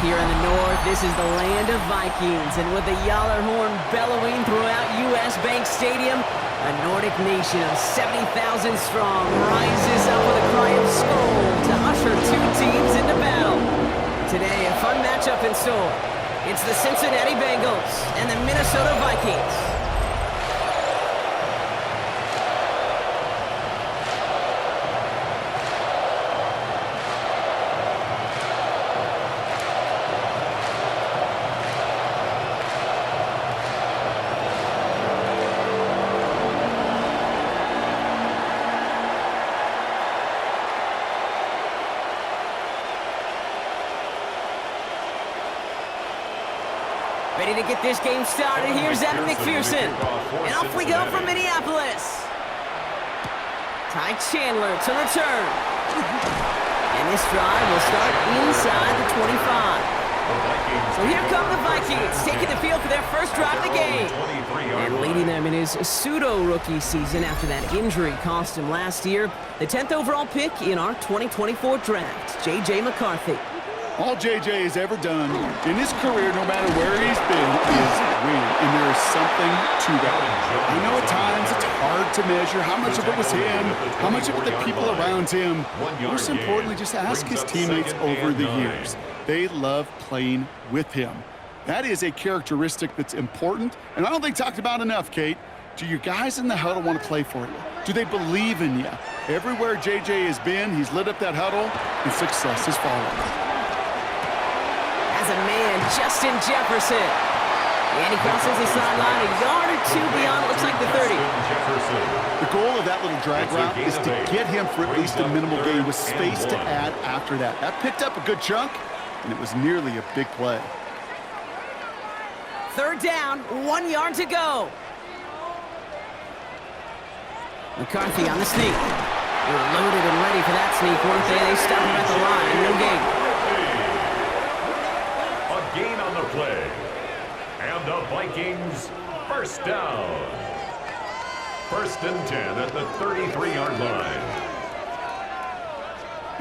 here in the north, this is the land of Vikings, and with the Yaller horn bellowing throughout U.S. Bank Stadium, a Nordic nation of 70,000 strong rises up with a cry of Skol to usher two teams into battle. Today, a fun matchup in store. It's the Cincinnati Bengals and the Minnesota Vikings. Ready to get this game started. Here's Evan McPherson. And off we go from Minneapolis. Ty Chandler to return. And this drive will start inside the 25. So here come the Vikings, taking the field for their first drive of the game. And leading them in his pseudo-rookie season after that injury cost him last year. The 10th overall pick in our 2024 draft, J.J. McCarthy. All J.J. has ever done in his career, no matter where he's been, is win. And there is something to that. I know at times it's hard to measure how much of it was him, how much of it the people around him. Most importantly, just ask his teammates over the years. They love playing with him. That is a characteristic that's important, and I don't think talked about enough, Kate. Do your guys in the huddle want to play for you? Do they believe in you? Everywhere J.J. has been, he's lit up that huddle, and success has followed. As a man, Justin Jefferson. And he crosses the sideline a yard or two beyond, it looks like the 30. The goal of that little drag route is to get him for at least a minimal gain with space to add after that. That picked up a good chunk, and it was nearly a big play. Third down, 1 yard to go. McCarthy on the sneak. They were loaded and ready for that sneak, weren't they? They stopped him at the line, no gain. Gain on the play. And the Vikings, first down. 1st and 10 at the 33-yard line.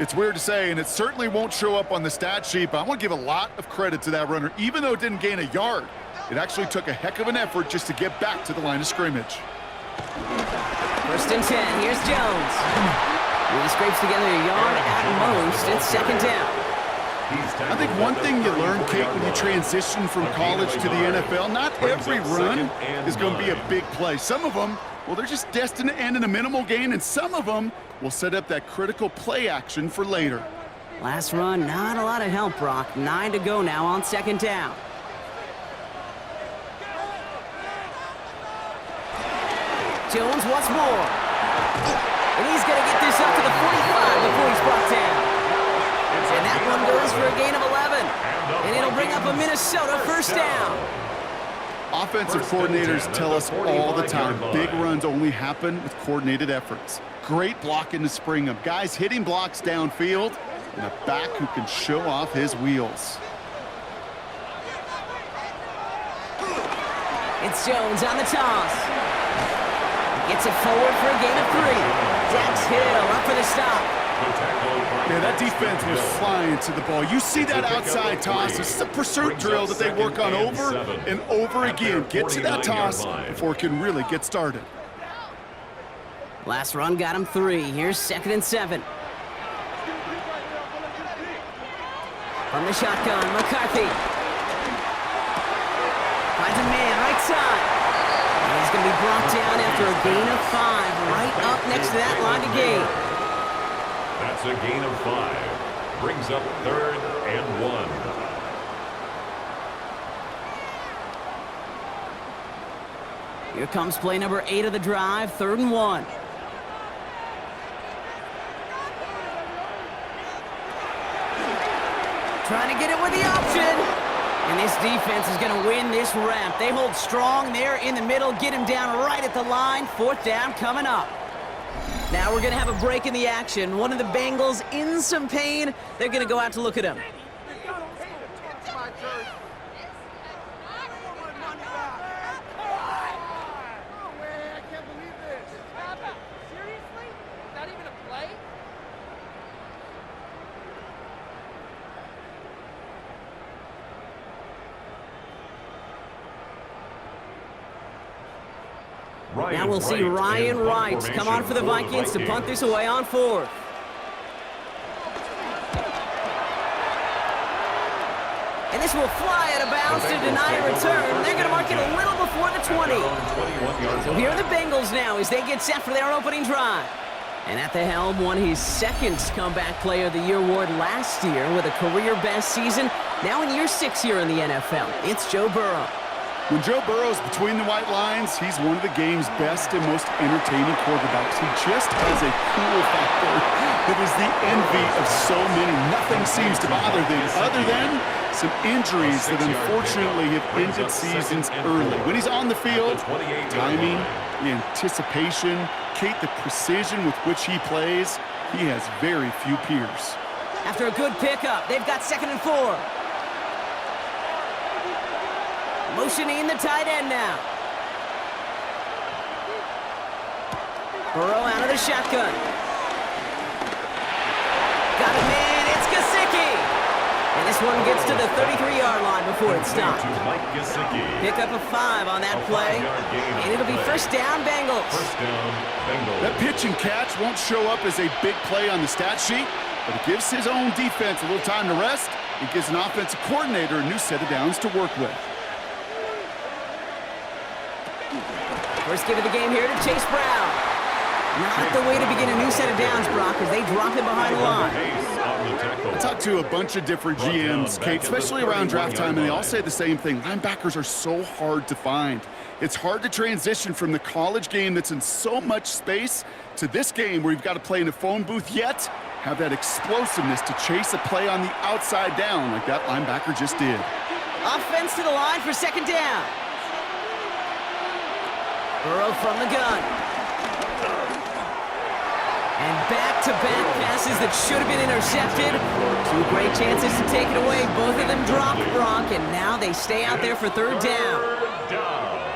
It's weird to say, and it certainly won't show up on the stat sheet, but I want to give a lot of credit to that runner. Even though it didn't gain a yard, it actually took a heck of an effort just to get back to the line of scrimmage. 1st and 10, here's Jones. He scrapes together a yard at most. It's 2nd down. I think one thing you learn, Kate, when you transition from college to the NFL, not every run is going to be a big play. Some of them, well, they're just destined to end in a minimal gain, and some of them will set up that critical play action for later. Last run, not a lot of help, Brock. 9 to go now on 2nd down. Jones wants more. And he's going to get this up to the 45 before he's brought down. And that one goes for a gain of 11. And it'll bring up a Minnesota first down. Offensive coordinators tell us all the time, big runs only happen with coordinated efforts. Great blocking to spring them. Guys hitting blocks downfield, and a back who can show off his wheels. It's Jones on the toss. Gets it forward for a gain of 3. Dax Hill up for the stop. Yeah, that defense was flying to the ball. You see that outside toss. This is a pursuit drill that they work on over and over again. Get to that toss before it can really get started. Last run got him 3. Here's 2nd and 7. From the shotgun, McCarthy. Finds a man right side. And he's going to be brought down after a gain of 5. Right up next to that line to gain. That's a gain of 5. Brings up 3rd and 1. Here comes play number 8 of the drive, 3rd and 1. Trying to get it with the option. And this defense is going to win this ramp. They hold strong there in the middle, get him down right at the line. 4th down coming up. Now we're going to have a break in the action. One of the Bengals in some pain. They're going to go out to look at him. Now we'll see Ryan Wright come on for the Vikings to punt this away on 4th. And this will fly out of bounds to deny a return. They're going to mark it a little before the 20. So here are the Bengals now as they get set for their opening drive. And at the helm won his 2nd Comeback Player of the Year award last year with a career-best season. Now in year 6 here in the NFL, it's Joe Burrow. When Joe Burrow's between the white lines, he's one of the game's best and most entertaining quarterbacks. He just has a cool factor that is the envy of so many. Nothing seems to bother them other than some injuries that unfortunately have ended seasons early. When he's on the field, timing, the anticipation, Kate, the precision with which he plays, he has very few peers. After a good pickup, they've got 2nd and 4. Motioning the tight end now. Burrow out of the shotgun. Got it, man. It's Gesicki. And this one gets to the 33-yard line before it's stopped. Pick up a 5 on that play. And it'll be first down, Bengals. That pitch and catch won't show up as a big play on the stat sheet, but it gives his own defense a little time to rest. It gives an offensive coordinator a new set of downs to work with. First give of the game here to Chase Brown. Not the way to begin a new set of downs, Brock, as they drop him behind the line. I talked to a bunch of different GMs, Kate, especially around draft time, and they all say the same thing. Linebackers are so hard to find. It's hard to transition from the college game that's in so much space to this game where you've got to play in a phone booth, yet have that explosiveness to chase a play on the outside down like that linebacker just did. Offense to the line for 2nd down. Burrow from the gun. And back-to-back passes that should have been intercepted. 2 great chances to take it away. Both of them dropped, Brock, and now they stay out there for 3rd down.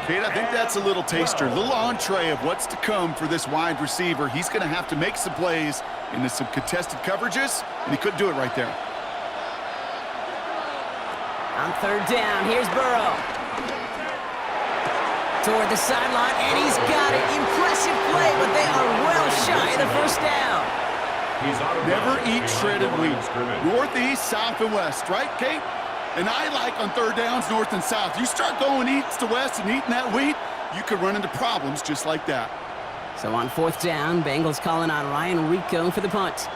Kate, I think that's a little taster, a little entree of what's to come for this wide receiver. He's going to have to make some plays into some contested coverages, and he couldn't do it right there. On 3rd down, here's Burrow. Toward the sideline, and he's got it. Impressive play, but they are well shy of the first down. Never eat shredded wheat. North, east, south, and west, right, Kate? And I like on 3rd downs, north and south. You start going east to west and eating that wheat, you could run into problems just like that. So on 4th down, Bengals calling on Ryan Rico for the punt.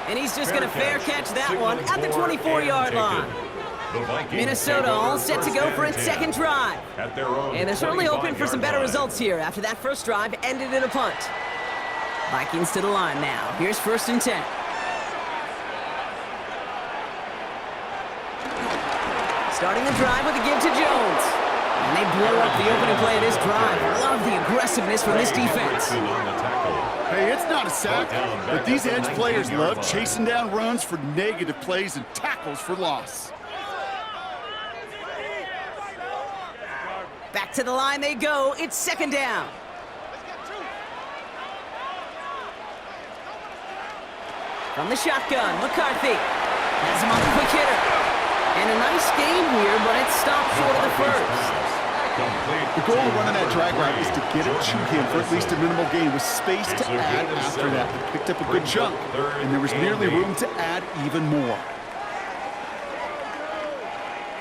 And he's just going to fair catch that one at the 24-yard line. Minnesota all set to go for its 2nd drive. And they're certainly hoping for some better results here after that first drive ended in a punt. Vikings to the line now. Here's 1st and 10. Starting the drive with a give to Jones. And they blow up the opening play of this drive. Love the aggressiveness from this defense. Hey, it's not a sack, but these edge players love chasing down runs for negative plays and tackles for loss. Back to the line they go. It's 2nd down. From the shotgun, McCarthy has him on the quick hitter. And a nice game here, but it stopped short of the first. The goal of running that drag route is to get it to him for at least a minimal gain with space to add after that. They picked up a good chunk, and there was nearly room to add even more.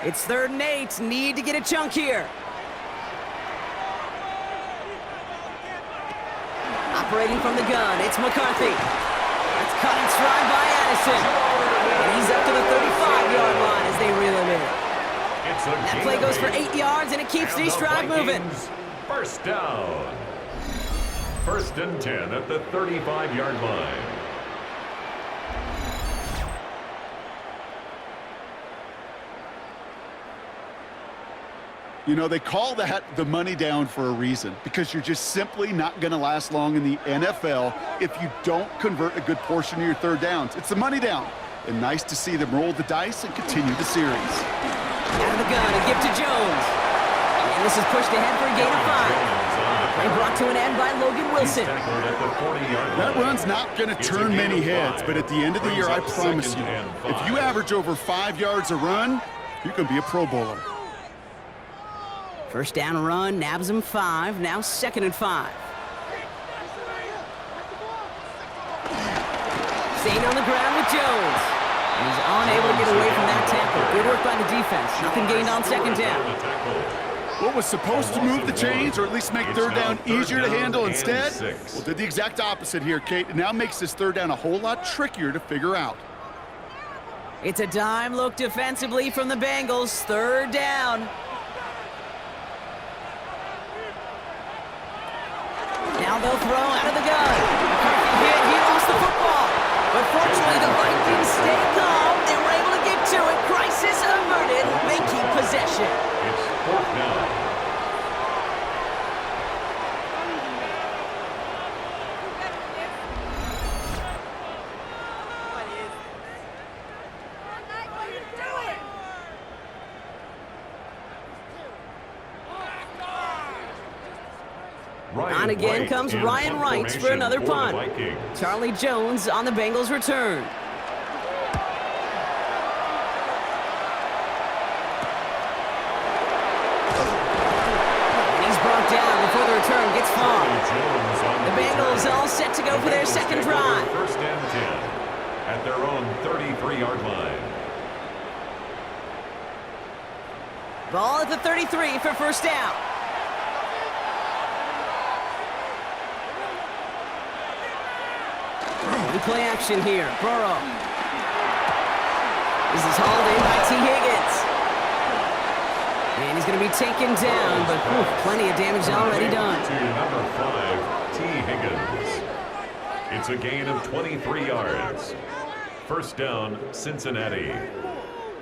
It's 3rd and 8. Need to get a chunk here. Operating from the gun, it's McCarthy. That's caught in stride by Addison. And he's up to the 35-yard line as they reel him in. That play goes for 8 yards, and it keeps these drive moving. First down. 1st and 10 at the 35-yard line. You know, they call that the money down for a reason, because you're just simply not going to last long in the NFL if you don't convert a good portion of your 3rd downs. It's the money down. And nice to see them roll the dice and continue the series. Out of the gun, a give to Jones. And this is pushed ahead for a gain of 5. Play brought to an end by Logan Wilson. That run's not going to turn many heads, but at the end of the year, I promise you, if you average over 5 yards a run, you can be a Pro Bowler. First down run, nabs him 5. Now 2nd and 5. Staying on the ground with Jones. And he's unable to get away from that tackle. Good work by the defense. Nothing gained on 2nd down. What was supposed to move the chains, or at least make 3rd down easier to handle instead? Well, did the exact opposite here, Kate. It now makes this 3rd down a whole lot trickier to figure out. It's a dime look defensively from the Bengals. 3rd down. Now they'll throw out of the gun. McCarthy hit. He lost the football. But fortunately, the Vikings stay calm. They were able to get to it. Crisis averted. They keep possession. It's 4th down. On again comes Ryan Wright for another punt. Charlie Jones on the Bengals return. And he's brought down before the return gets far. The Bengals all set to go for their 2nd drive. 1st and 10 at their own 33-yard line. Ball at the 33 for 1st down. Play action here. Burrow. This is hauled in by T. Higgins. And he's going to be taken down, but plenty of damage already done. To number 5, T. Higgins. It's a gain of 23 yards. 1st down, Cincinnati.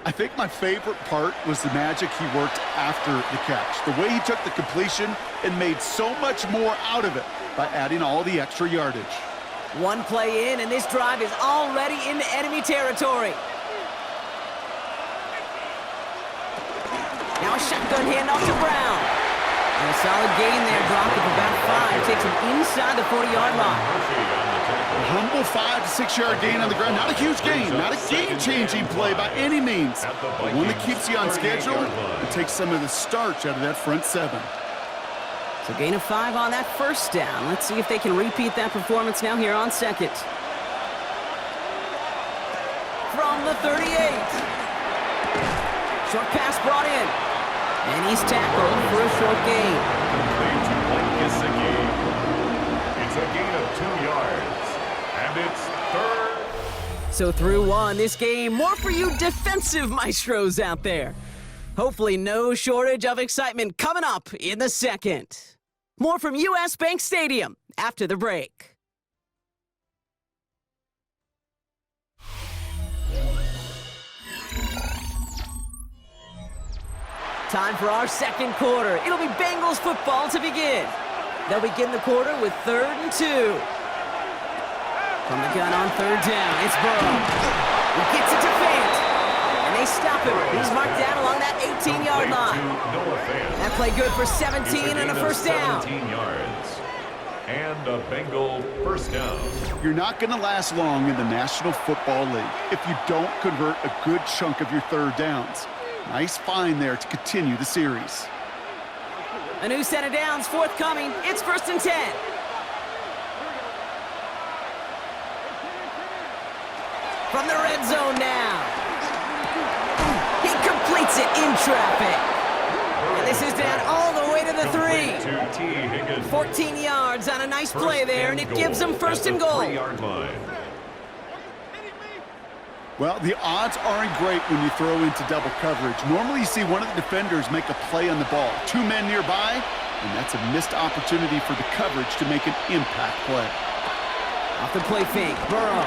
I think my favorite part was the magic he worked after the catch. The way he took the completion and made so much more out of it by adding all the extra yardage. One play in, and this drive is already into enemy territory. Now a shotgun handoff to Brown. And a solid gain there, Brock, of about 5. Takes him inside the 40-yard line. A humble 5 to 6 yard gain on the ground. Not a huge gain, not a game-changing play by any means. But one that keeps you on schedule and takes some of the starch out of that front 7. So gain of 5 on that 1st down. Let's see if they can repeat that performance now here on 2nd. From the 38. Short pass brought in. And he's tackled for a short gain. It's a gain of 2 yards. And it's 3rd. So through 1, this game, more for you defensive maestros out there. Hopefully no shortage of excitement coming up in the 2nd. More from US Bank Stadium after the break. Time for our 2nd quarter. It'll be Bengals football to begin. They'll begin the quarter with 3rd and 2. From the gun on 3rd down, it's Burrow. He gets it to Fant. And they stop him. He's marked down along that 18-yard line. That play good for 17 and a 1st down. 17 yards. And a Bengal 1st down. You're not going to last long in the National Football League if you don't convert a good chunk of your 3rd downs. Nice find there to continue the series. A new set of downs forthcoming. It's 1st and 10. From the red zone now. He completes it in traffic. And this is down all the way to the 3. 14 yards on a nice play there, and it gives them 1st and goal. 3-yard line. Well, the odds aren't great when you throw into double coverage. Normally you see one of the defenders make a play on the ball. 2 men nearby, and that's a missed opportunity for the coverage to make an impact play. Off the play fake, Burrow.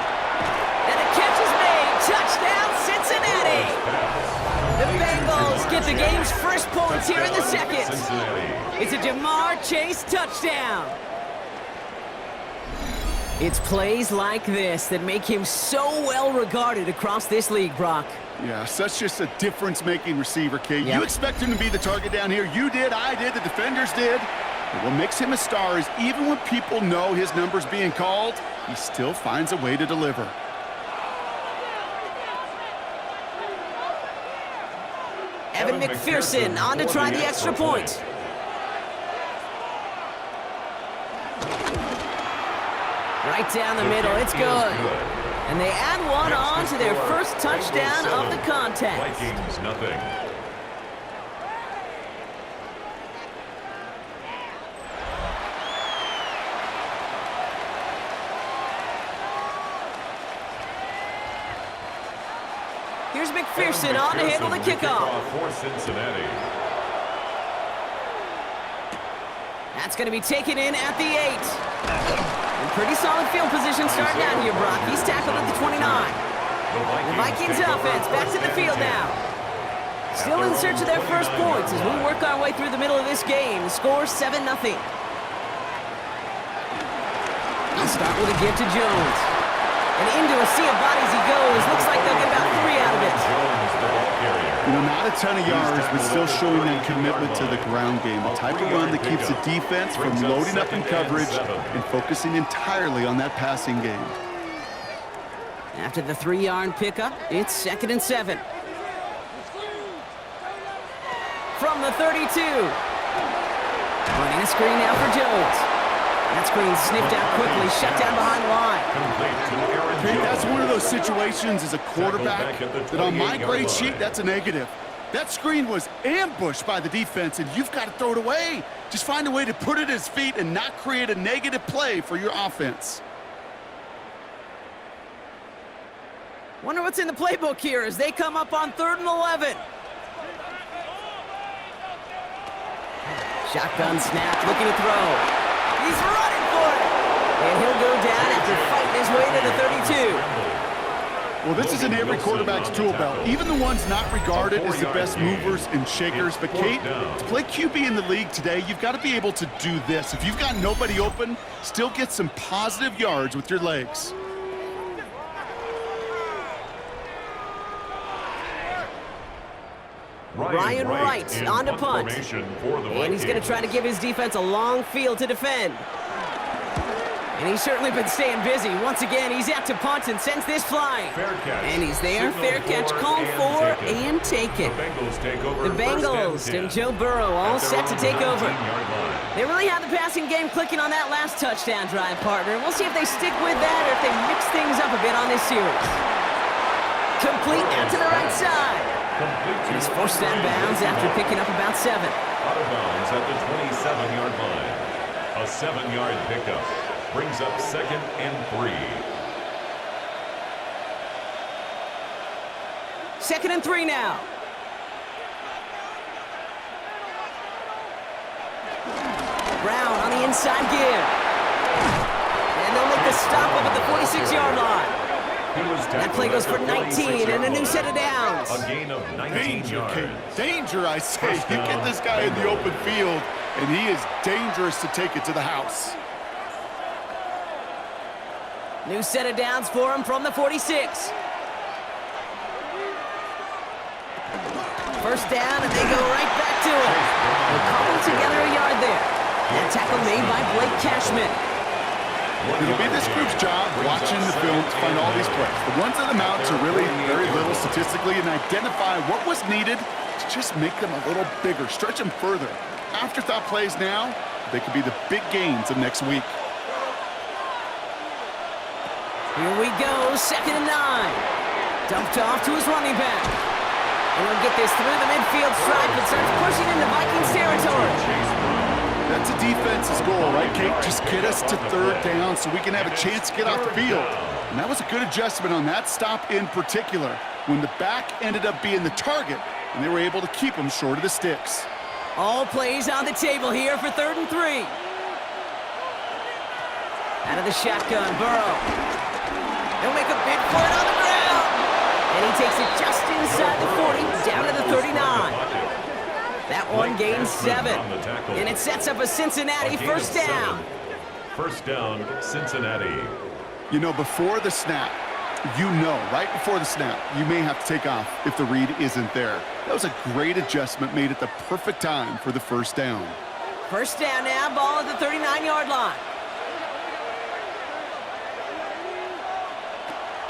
And the catch is made. Touchdown, Cincinnati. The Bengals get the game's first points here in the 2nd. It's a Jamar Chase touchdown. It's plays like this that make him so well regarded across this league, Brock. Yeah, such just a difference-making receiver, Kate. Yep. You expect him to be the target down here. You did, I did, the defenders did. But what makes him a star is even when people know his number's being called, he still finds a way to deliver. Evan McPherson on to try the extra point. Right down the middle. It's good. And they add one on to their first touchdown of the contest. Vikings nothing. Here's McPherson on to handle the kickoff. For Cincinnati. That's going to be taken in at the 8. And pretty solid field position starting out here, Brock. He's tackled at the 29. The Vikings offense back to the field now. Still in search of their first points as we work our way through the middle of this game. The score 7-0. He'll start with a give to Jones. And into a sea of bodies he goes. Looks like they'll get about 3 out of it. You know, not a ton of yards, but still showing that commitment to the ground game. The type of run that keeps the defense from loading up in coverage and focusing entirely on that passing game. After the 3-yard pickup, it's 2nd and 7. From the 32. Running a screen now for Jones. That screen sniffed out quickly, shut down behind the line. Okay, that's one of those situations as a quarterback that on my grade sheet, that's a negative. That screen was ambushed by the defense, and you've got to throw it away. Just find a way to put it at his feet and not create a negative play for your offense. Wonder what's in the playbook here as they come up on 3rd and 11. Shotgun snap, looking to throw. He's running for it. And he'll go down after fighting his way to the 32. Well, this is in every quarterback's tool belt, even the ones not regarded as the best movers and shakers. But, Kate, to play QB in the league today, you've got to be able to do this. If you've got nobody open, still get some positive yards with your legs. Ryan Wright on to punt. And he's going to try to give his defense a long field to defend. And he's certainly been staying busy. Once again, he's out to punt and sends this flying. And he's there. Fair catch called for and taken. The Bengals and Joe Burrow all set to take over. They really have the passing game clicking on that last touchdown drive, partner. We'll see if they stick with that or if they mix things up a bit on this series. Complete out to the right side. And he's forced down bounds after picking up about 7. Out of bounds at the 27-yard line. A 7-yard pickup brings up 2nd and 3. 2nd and 3 now. Brown on the inside give. And they'll make the stop up at the 46-yard line. That play goes for 19 and a new set of downs. A gain of 19 yards. Danger, I say. You get this guy in the open field, and he is dangerous to take it to the house. New set of downs for him from the 46. First down, and they go right back to it. They'll cobble together a yard there. That tackle made by Blake Cashman. It'll be this group's job watching the film to find all these plays. The ones that amount to really very little statistically and identify what was needed to just make them a little bigger, stretch them further. Afterthought plays now, they could be the big gains of next week. Here we go, 2nd and 9. Dumped off to his running back. And he'll get this through the midfield stripe and starts pushing into Vikings territory. That's a defense's goal, right, Kate? Just get us to 3rd down so we can have a chance to get off the field. And that was a good adjustment on that stop in particular, when the back ended up being the target, and they were able to keep him short of the sticks. All plays on the table here for 3rd and 3. Out of the shotgun, Burrow. He'll make a big for it on the ground. And he takes it just inside the 40, down to the 39. That one gains 7. And it sets up a Cincinnati first down. First down, Cincinnati. You know, before the snap, right before the snap, you may have to take off if the read isn't there. That was a great adjustment made at the perfect time for the first down. First down now, ball at the 39-yard line.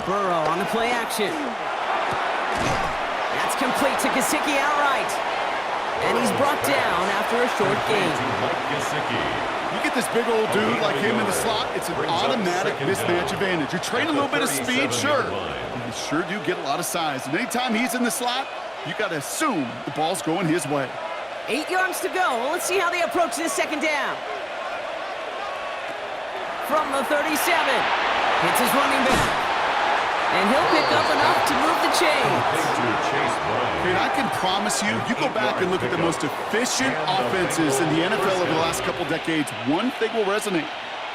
Burrow on the play action. That's complete to Gesicki outright. And he's brought down after a short gain. You get this big old dude like him in the slot, it's an automatic mismatch advantage. You train a little bit of speed, sure. You sure do get a lot of size. And anytime he's in the slot, you got to assume the ball's going his way. 8 yards to go. Let's see how they approach this second down. From the 37. Hits his running back. And he'll pick up enough to move the chains. And I can promise you, you go back and look at the most efficient offenses in the NFL over the last couple decades, one thing will resonate.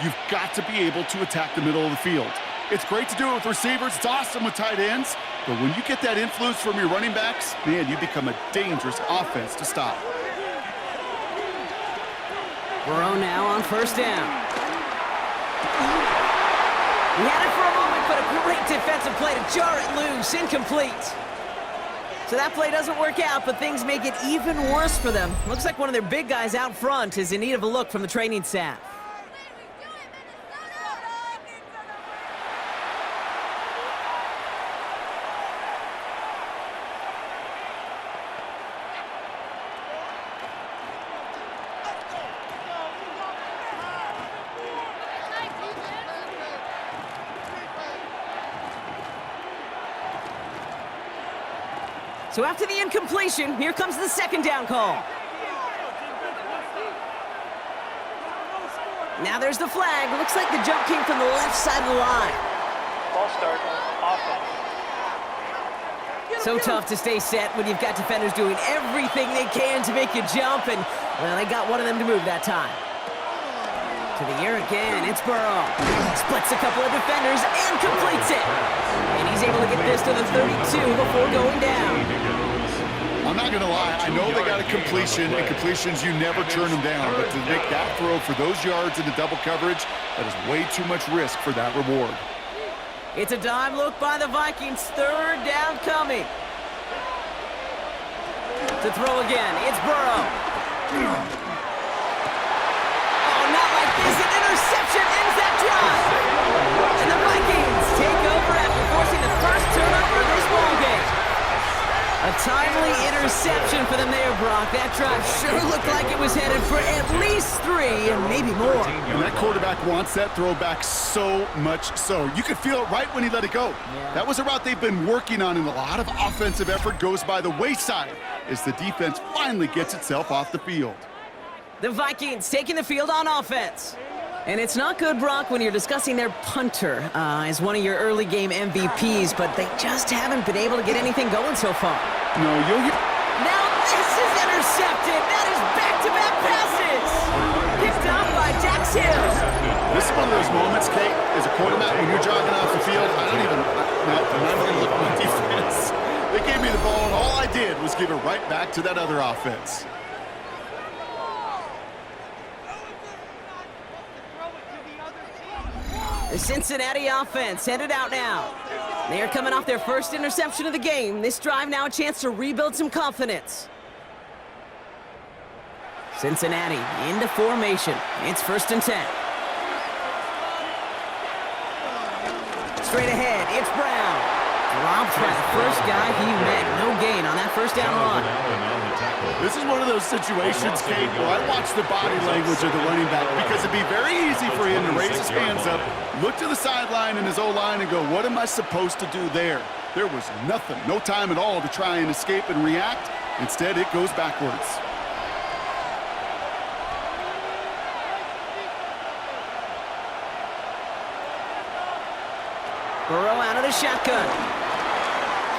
You've got to be able to attack the middle of the field. It's great to do it with receivers. It's awesome with tight ends. But when you get that influence from your running backs, man, you become a dangerous offense to stop. Burrow now on first down. He had it for a moment, but a great defensive play to jar it loose. Incomplete. So that play doesn't work out, but things make it even worse for them. Looks like one of their big guys out front is in need of a look from the training staff. So after the incompletion, here comes the second down call. Now there's the flag. Looks like the jump came from the left side of the line. Ball start, offense. So tough to stay set when you've got defenders doing everything they can to make you jump, and, well, they got one of them to move that time. To the air again, it's Burrow. Splits a couple of defenders and completes it. And he's able to get this to the 32 before going down. I'm not going to lie, I know they got a completion, and completions, you never turn them down. But to make that throw for those yards into double coverage, that is way too much risk for that reward. It's a dime look by the Vikings. Third down coming. To throw again, it's Burrow. Not like this, an interception ends that drive. And the Vikings take over after forcing the first turnover of this ballgame. A timely interception for them there, Brock. That drive sure looked like it was headed for at least 3 and maybe more. And that quarterback wants that throw back so much so. You could feel it right when he let it go. Yeah. That was a route they've been working on, and a lot of offensive effort goes by the wayside as the defense finally gets itself off the field. The Vikings taking the field on offense. And it's not good, Brock, when you're discussing their punter as one of your early game MVPs, but they just haven't been able to get anything going so far. No, you'll get... Now this is intercepted. That is back-to-back passes. Picked off by Dax Hill. This is one of those moments, Kate, as a quarterback, when you're jogging off the field, I'm not even going to look at my defense. They gave me the ball, and all I did was give it right back to that other offense. The Cincinnati offense headed out now. They are coming off their first interception of the game. This drive now a chance to rebuild some confidence. Cincinnati into formation. It's 1st and 10. Straight ahead, it's Brown. Dropped by the first guy he met. No gain on that first down run. This is one of those situations, Kate, where I watch the body language of the running back because it'd be very easy for him to raise his hands up, look to the sideline in his O-line and go, what am I supposed to do there? There was nothing, no time at all to try and escape and react. Instead, it goes backwards. Burrow out of the shotgun.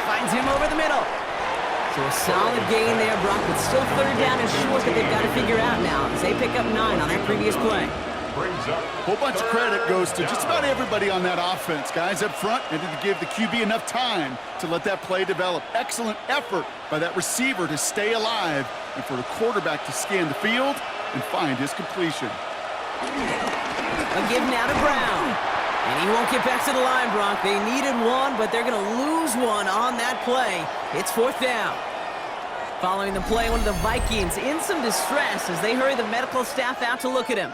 Finds him over the middle. So a solid gain there, Brock, but still 3rd down and short that they've got to figure out now as they pick up 9 on that previous play. A whole bunch of credit goes to just about everybody on that offense. Guys up front needed to give the QB enough time to let that play develop. Excellent effort by that receiver to stay alive and for the quarterback to scan the field and find his completion. A give now to Brown. And he won't get back to the line, Brock. They needed one, but they're going to lose one on that play. It's 4th down. Following the play, one of the Vikings in some distress as they hurry the medical staff out to look at him.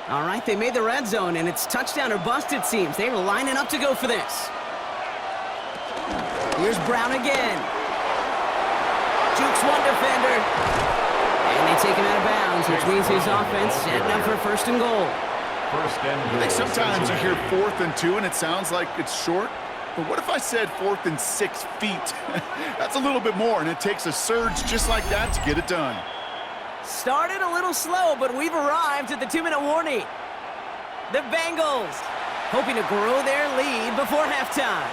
All right, they made the red zone, and it's touchdown or bust, it seems. They were lining up to go for this. Here's Brown again. Jukes one defender. And they take him out of bounds, which means his offense setting up for first and goal. I think sometimes you hear 4th and 2, and it sounds like it's short. But what if I said 4th and 6 feet? That's a little bit more, and it takes a surge just like that to get it done. Started a little slow, but we've arrived at the 2-minute warning. The Bengals hoping to grow their lead before halftime.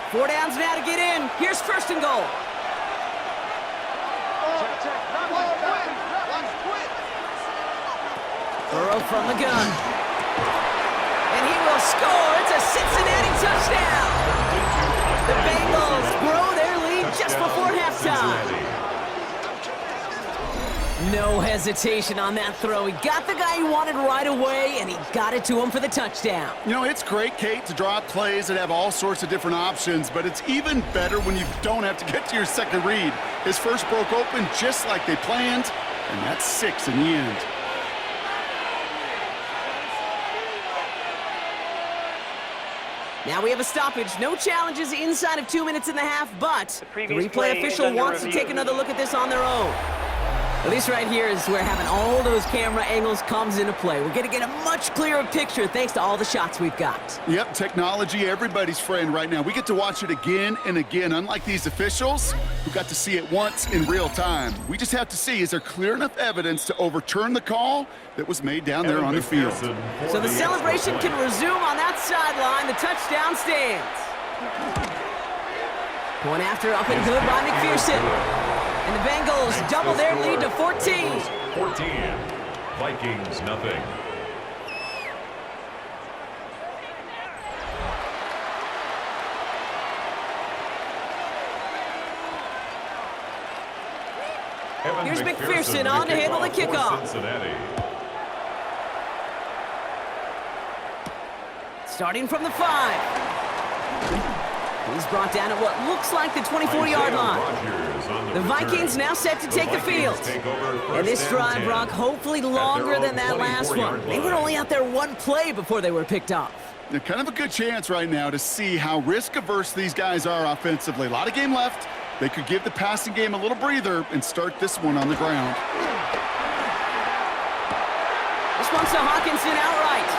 4 downs now to get in. Here's first and goal. Burrow from the gun. And he will score. It's a Cincinnati touchdown. The Bengals grow their lead just before halftime. No hesitation on that throw. He got the guy he wanted right away, and he got it to him for the touchdown. You know, it's great, Kate, to draw up plays that have all sorts of different options, but it's even better when you don't have to get to your second read. His first broke open just like they planned, and that's 6 in the end. Now we have a stoppage. No challenges inside of 2 minutes and a half, but the previous replay play is official under wants to review. take another look at this on their own. Well, this right here is where having all those camera angles comes into play. We're going to get a much clearer picture thanks to all the shots we've got. Yep, technology, everybody's friend right now. We get to watch it again and again, unlike these officials who got to see it once in real time. We just have to see, is there clear enough evidence to overturn the call that was made down there on the field? So the celebration can resume on that sideline. The touchdown stands. Point after up and good by McPherson. And the Bengals double their lead to 14. 14. Vikings, nothing. Here's McPherson on to handle the kickoff. Cincinnati. Starting from the 5. He's brought down at what looks like the 24-yard line. The Vikings now set to take the field. And this drive, Brock, hopefully longer than that last one. They were only out there one play before they were picked off. They're kind of a good chance right now to see how risk-averse these guys are offensively. A lot of game left. They could give the passing game a little breather and start this one on the ground. This one's to Hawkinson outright.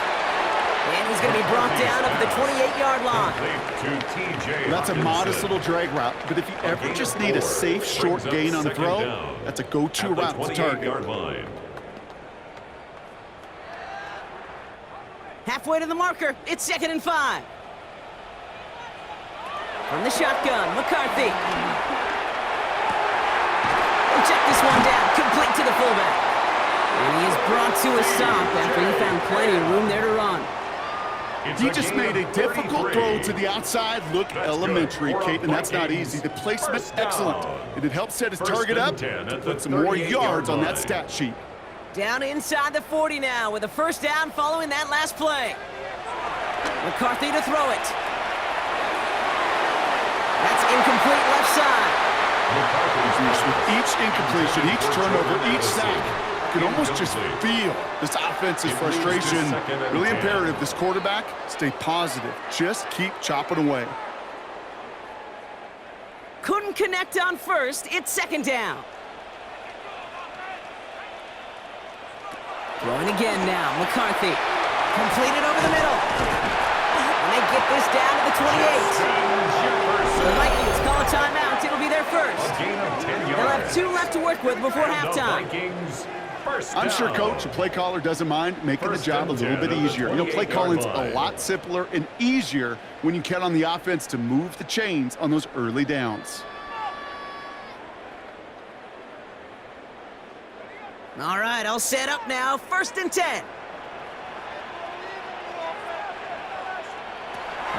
And he's going to be brought down up at the 28-yard line. That's a modest little drag route, but if you ever just need a safe, short gain on the throw, that's a go-to route to target. Halfway to the marker, it's 2nd and 5. From the shotgun, McCarthy. He'll check this one down, complete to the fullback. And he is brought to a stop after he found plenty of room there to run. He just made a difficult throw to the outside look elementary, Kate, and that's not easy. The placement, excellent. And it helps set his target up, put some more yards on that stat sheet. Down inside the 40 now with a first down following that last play. McCarthy to throw it. That's incomplete left side. With each incompletion, each turnover, each sack, you can almost just feel this offense's frustration. Really imperative, this quarterback, stay positive. Just keep chopping away. Couldn't connect on first. It's 2nd down. Throwing again now. McCarthy. Completed over the middle. And they get this down to the 28. The Vikings call a timeout. It'll be their first. They'll have 2 left to work with before halftime. I'm sure, Coach, a play caller doesn't mind making the job a little bit easier. You know, play calling's a lot simpler and easier when you count on the offense to move the chains on those early downs. All right, all set up now. 1st and 10.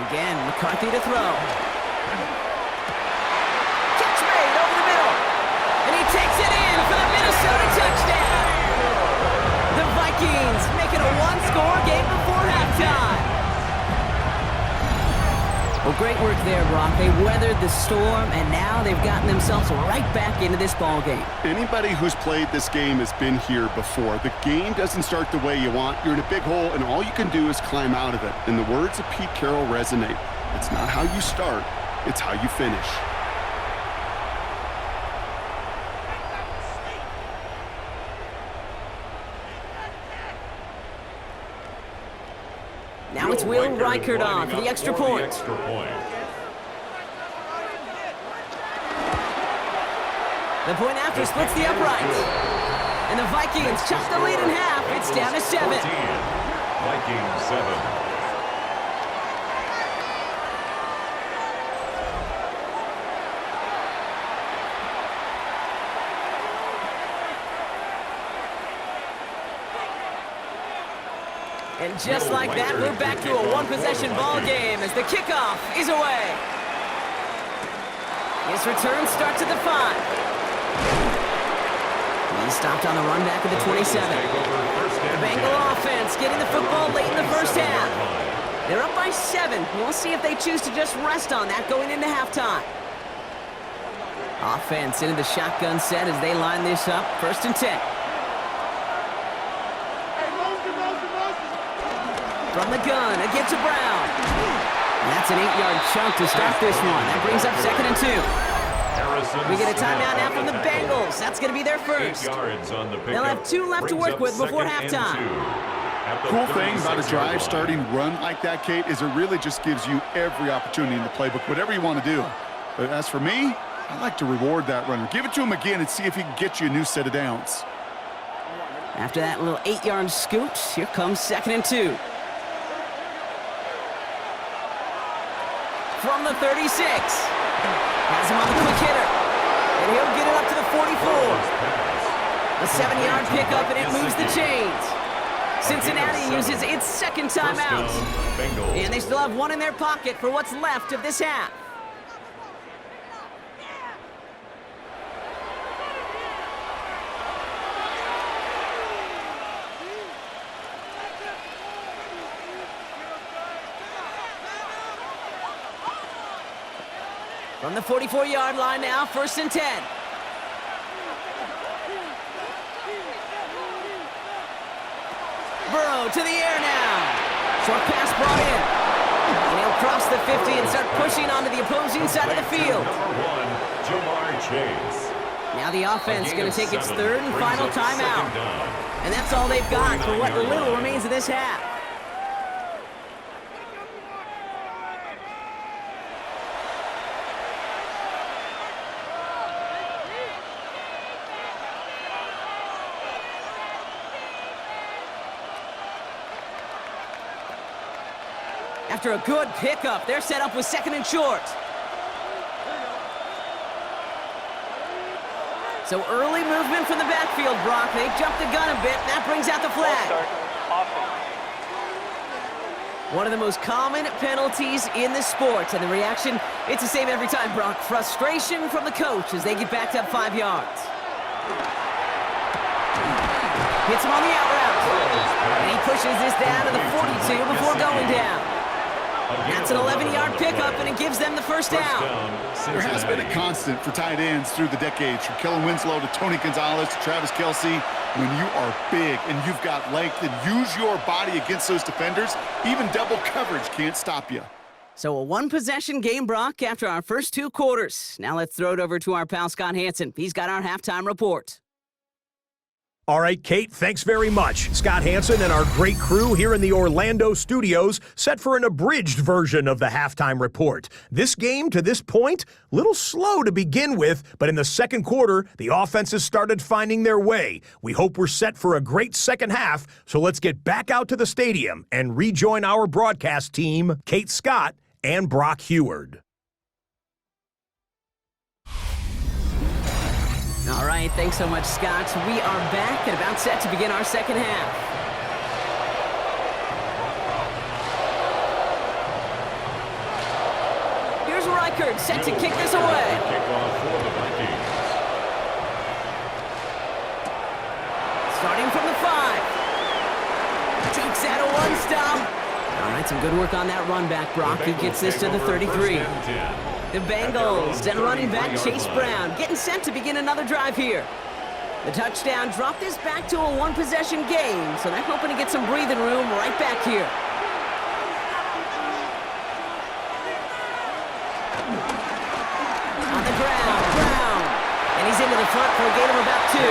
Again, McCarthy to throw. Catch made over the middle. And he takes it in for the Minnesota touchdown. The Vikings making a one-score game before halftime. Well, great work there, Brock. They weathered the storm, and now they've gotten themselves right back into this ball game. Anybody who's played this game has been here before. The game doesn't start the way you want. You're in a big hole, and all you can do is climb out of it. And the words of Pete Carroll resonate. It's not how you start, it's how you finish. Now it's Will Reichert on for the extra point. The point after splits the uprights. And the Vikings chop the lead in half. It's down to 7. Vikings 7. And just like that, we're back to a one-possession ball game as the kickoff is away. His return starts at the 5. He's stopped on the run back at the 27. The Bengal offense getting the football late in the first half. They're up by 7. We'll see if they choose to just rest on that going into halftime. Offense into the shotgun set as they line this up. 1st and 10. From the gun, it gets to Brown. And that's an 8-yard chunk to start this one. That brings up 2nd and 2. We get a timeout now from the Bengals. That's going to be their first. They'll have 2 left to work with before halftime. Cool thing about a drive starting run like that, Kate, is it really just gives you every opportunity in the playbook, whatever you want to do. But as for me, I like to reward that runner. Give it to him again and see if he can get you a new set of downs. After that little 8-yard scoot, here comes 2nd and 2. From the 36. Has him on the quick hitter. And he'll get it up to the 44. A 7-yard pickup, and it moves the chains. Cincinnati uses its 2nd timeout. And they still have 1 in their pocket for what's left of this half. From the 44-yard line now, 1st and 10. Burrow to the air now. Short pass brought in. And he'll cross the 50 and start pushing onto the opposing side of the field. Now the offense going to take its 3rd and final timeout. And that's all they've got for what little remains of this half. After a good pickup, they're set up with 2nd and short. So early movement from the backfield, Brock. They jumped the gun a bit, and that brings out the flag. One of the most common penalties in the sport, and the reaction, it's the same every time, Brock. Frustration from the coach as they get backed up 5 yards. Hits him on the out route. And he pushes this down to the 42 before going down. That's an 11-yard pickup, and it gives them the first down. There has been a constant for tight ends through the decades, from Kellen Winslow to Tony Gonzalez to Travis Kelce. When you are big and you've got length and use your body against those defenders, even double coverage can't stop you. So a one-possession game, Brock, after our first 2 quarters. Now let's throw it over to our pal Scott Hansen. He's got our halftime report. All right, Kate, thanks very much. Scott Hansen and our great crew here in the Orlando studios set for an abridged version of the halftime report. This game, to this point, a little slow to begin with, but in the 2nd quarter, the offenses started finding their way. We hope we're set for a great second half, so let's get back out to the stadium and rejoin our broadcast team, Kate Scott and Brock Heward. All right, thanks so much, Scott. We are back and about set to begin our second half. Here's Reichert set to kick this away. Starting from the 5. Takes out a 1-stop. All right, some good work on that run back, Brock. He gets this to the 33. The Bengals and running back Chase Brown getting set to begin another drive here. The touchdown dropped this back to a one-possession game, so they're hoping to get some breathing room right back here. On the ground, Brown. And he's into the front for a gain of about 2.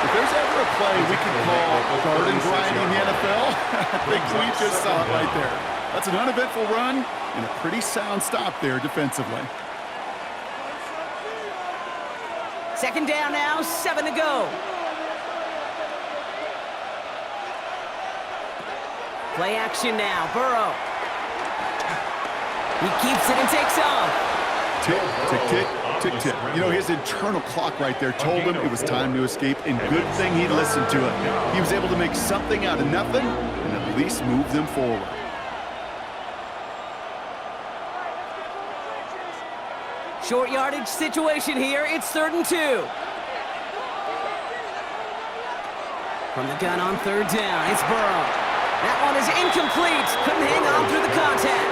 If there's ever a play we can call garden variety in the NFL, I think we just saw it right there. That's an uneventful run and a pretty sound stop there defensively. Second down now, 7 to go. Play action now, Burrow. He keeps it and takes off. Tick, tick, tick, tick, tick. You know, his internal clock right there told him it was time to escape, and good thing he listened to it. He was able to make something out of nothing and at least move them forward. Short yardage situation here. It's 3rd and 2. From the gun on 3rd down, it's Burrow. That one is incomplete. Couldn't hang on through the contact.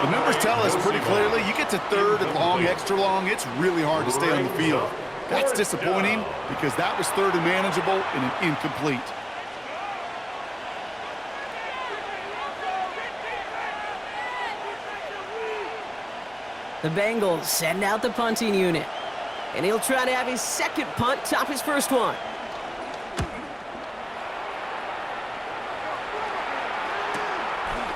The numbers tell us pretty clearly, you get to 3rd and long, extra long, it's really hard to stay on the field. That's disappointing because that was 3rd and manageable and an incomplete. The Bengals send out the punting unit. And he'll try to have his second punt top his first one.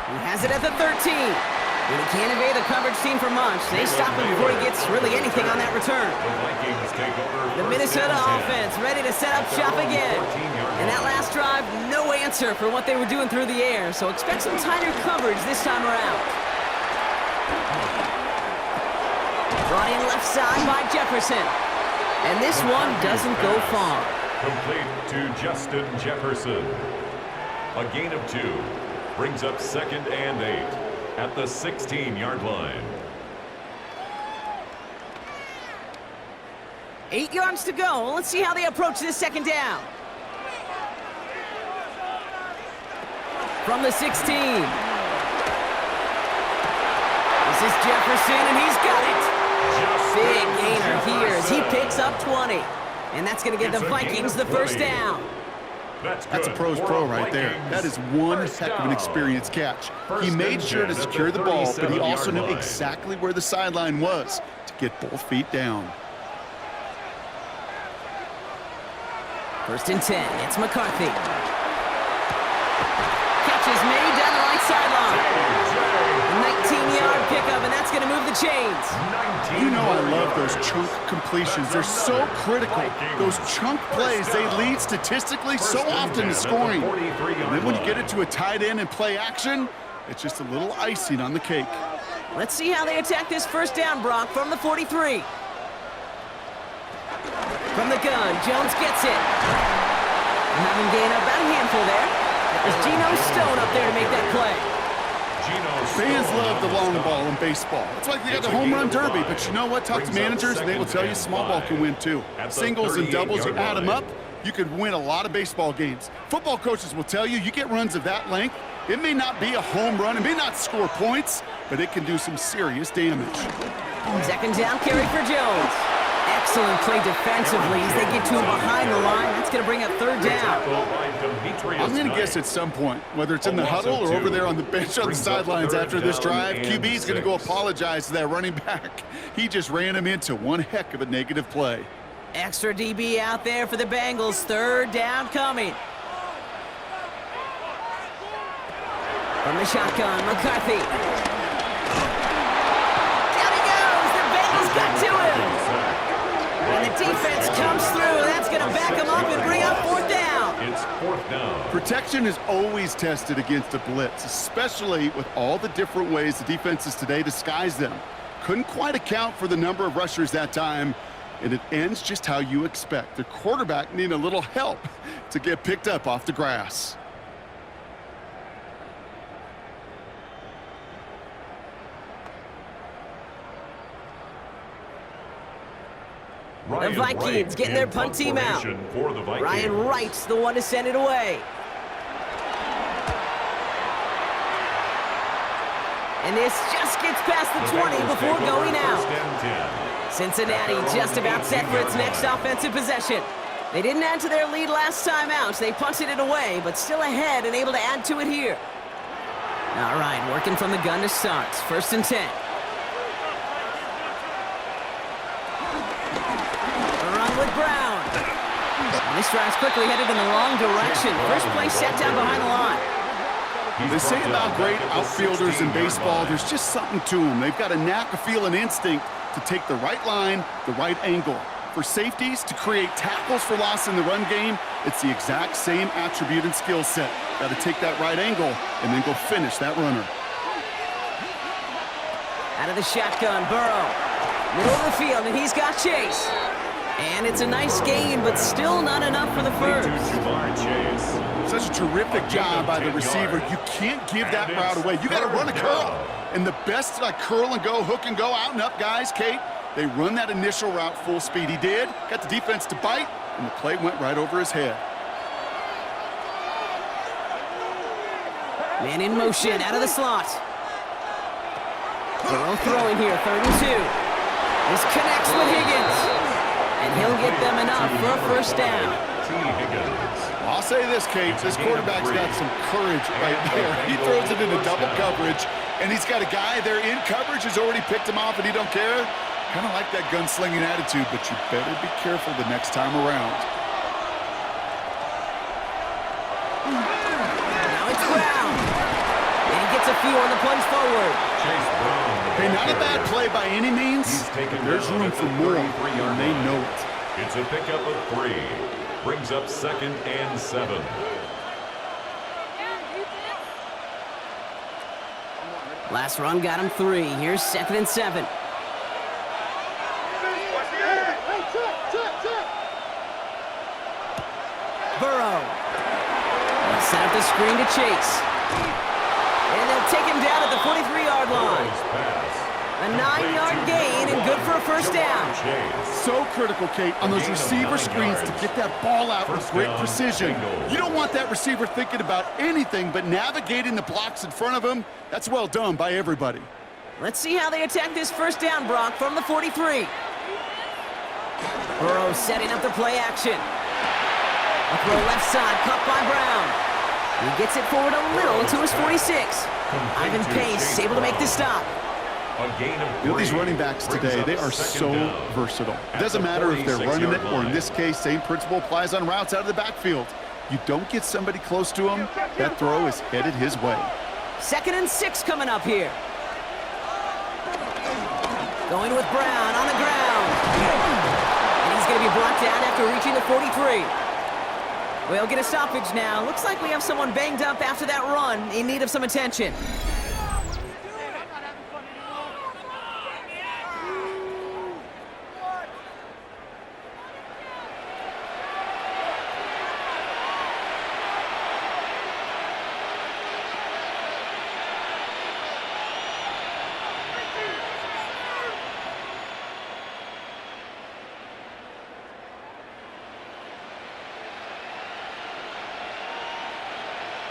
He has it at the 13. And he can't evade the coverage team for much. They stop him before he gets really anything on that return. The Minnesota offense ready to set up shop again. And that last drive, no answer for what they were doing through the air. So expect some tighter coverage this time around. Brought in left side by Jefferson. And this one doesn't go far. Complete to Justin Jefferson. A gain of 2. Brings up 2nd and 8 at the 16-yard line. 8 yards to go. Let's see how they approach this second down. From the 16. This is Jefferson, and he's got it. Big gainer here as he picks up 20. And that's going to give the Vikings the first down. That's a pro's pro right there. That is one heck of an experienced catch. He made sure to secure the ball, but he also knew exactly where the sideline was to get both feet down. 1st and 10. It's McCarthy. Catch is made down the right sideline. 19-yard pickup, and that's going to move the chains. You know I love those chunk completions. They're so critical. Those chunk plays, they lead statistically so often to scoring. And then when you get it to a tight end and play action, it's just a little icing on the cake. Let's see how they attack this first down, Brock, from the 43. From the gun, Jones gets it. Have him gain about a handful there. There's Geno Stone up there to make that play. Fans love the long ball in baseball. It's like they got the home run derby, but you know what? Talk to managers, and they will tell you small ball can win too. Singles and doubles, you add them up, you could win a lot of baseball games. Football coaches will tell you, you get runs of that length, it may not be a home run, it may not score points, but it can do some serious damage. Second down carry for Jones. Excellent play defensively as they get to him behind the line. That's going to bring up 3rd down. I'm going to guess at some point, whether it's in the huddle or over there on the bench on the sidelines after this drive, QB is going to go apologize to that running back. He just ran him into one heck of a negative play. Extra DB out there for the Bengals. 3rd down coming. From the shotgun, McCarthy. Down he goes. The Bengals got to him. And the defense comes through. That's going to back him up and bring up 4th down. It's 4th down. Protection is always tested against a blitz, especially with all the different ways the defenses today disguise them. Couldn't quite account for the number of rushers that time, and it ends just how you expect. The quarterback needed a little help to get picked up off the grass. The Vikings getting their punt team out. Ryan Wright's the one to send it away. And this just gets past the 20 before going out. Cincinnati just about set for its next offensive possession. They didn't add to their lead last time out. They punted it away, but still ahead and able to add to it here. All right, working from the gun to start. 1st and 10. Run with Brown. This drive's quickly headed in the wrong direction. First play set down behind the line. They say about great outfielders in baseball, there's just something to them. They've got a knack, a feel, and instinct to take the right line, the right angle. For safeties, to create tackles for loss in the run game, it's the exact same attribute and skill set. Got to take that right angle and then go finish that runner. Out of the shotgun, Burrow. Middle of the field, and he's got Chase. And it's a nice gain, but still not enough for the first. Such a terrific job by the receiver. You can't give that route away. You got to run a curl. And the best like curl and go, hook and go, out and up guys, Kate, they run that initial route full speed. He did. Got the defense to bite, and the play went right over his head. Man in motion, out of the slot. Burrow throwing here, 3rd and 2. This connects with Higgins. And he'll get them enough for a first down. I'll say this, Kate, this quarterback's got some courage right there. He throws it into double coverage, and he's got a guy there in coverage who's already picked him off, and he don't care. Kind of like that gunslinging attitude, but you better be careful the next time around. Now it's Brown. And he gets a few on the plunge forward. Hey, not a bad play by any means. There's room for more, and they know it. It's a pickup of 3. Brings up 2nd and 7. Last run got him 3. Here's 2nd and 7. Burrow. They'll set up the screen to Chase. And they'll take him down at the 43-yard line. A 9-yard gain and good for a first down. So critical, Kate, on those receiver screens to get that ball out with great precision. You don't want that receiver thinking about anything but navigating the blocks in front of him. That's well done by everybody. Let's see how they attack this first down, Brock, from the 43. Burrow setting up the play action. A throw left side, caught by Brown. He gets it forward a little to his 46. Ivan Pace able to make the stop. You know, these running backs today, they are so versatile. It doesn't matter if they're running it, or in this case, same principle applies on routes out of the backfield. You don't get somebody close to him, that throw is headed his way. 2nd and 6 coming up here. Going with Brown on the ground. And he's going to be brought down after reaching the 43. We'll get a stoppage now. Looks like we have someone banged up after that run in need of some attention.